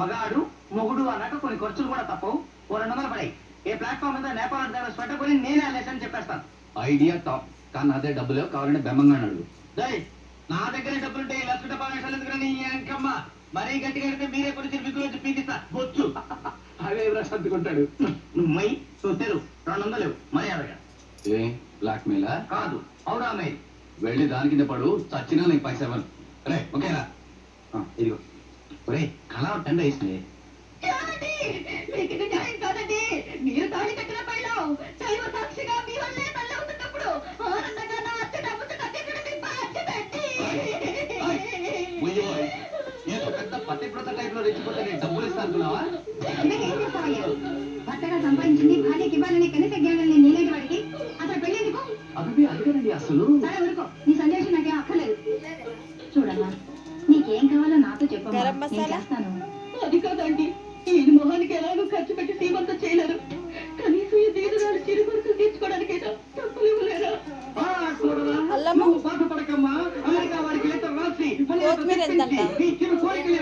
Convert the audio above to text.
మగాడు మొగుడు అన్నాక కొన్ని ఖర్చులు కూడా తప్పవు. ఓ 200 పడాయి. ఏ ప్లాట్ఫామ్ మీద నేపాల్ దగ్గర స్వెటర్ కొని నేనే అల్లేసని చెప్పేస్తాను. ఐడియా టాప్, కానీ అదే డబ్బులు కావాలంటే బెమ్మంగా అడుగు. నా దగ్గర డబ్బులుంటే ఈ లక్ష డబ్బాలు ఎందుకని ఇంకమ్మ మరీ గట్టిగా అడితే మీరే కొన్ని మిగులు వచ్చి పీకిస్తా బొచ్చు. అవే సర్దుకుంటాడు. నువ్వు మై చూస్తారు 200 మర్యాదగా. ఏ బ్లాక్ మెయిలా కాదు, అవునా మెయిల్. వెళ్ళి దాని కింద పడు, చచ్చినా నీకు పైసా ఇవ్వను. రే ఓకేనా? ఇదిగో ఒరే కళ టెండ వేసింది. మీరు తాళి కట్టిన పైలో దైవ సాక్షిగా మీ వల్లే తల్లి అవుతున్నప్పుడు ఆనందంగా నా అత్త డబ్బుతో కట్టేసిన మీ బాధ్యత. ఏదో పెద్ద పతివ్రత టైప్ లో రెచ్చిపోతే నేను డబ్బులు ఇస్తానుకున్నావా? భర్తగా సంపాదించింది భార్యకి ఇవ్వాలనే కనీస జ్ఞానం లేని నీలాంటి వాడికి అసలు పెళ్ళేందుకు? అవి అడగనండి అసలు. సరే ఊరుకో, నీ సందేశం నాకేం అక్కర్లేదు. చూడమ్మా, నీకేం కావాలో నాతో చెప్పమ్మా, నేను చేస్తాను. అది కాదండి, ఈ మొహానికి ఎలాగో ఖర్చు పెట్టి సీమంతా చేయలేరు. కనీసం ఈ దీనురాలు చిరు కొరకు తీర్చుకోవడానికైనా డబ్బులు ఇవ్వలేరా? బాధపడకమ్మా, అమెరికా వారికి లెటర్ రాసి చిరు కోరికలు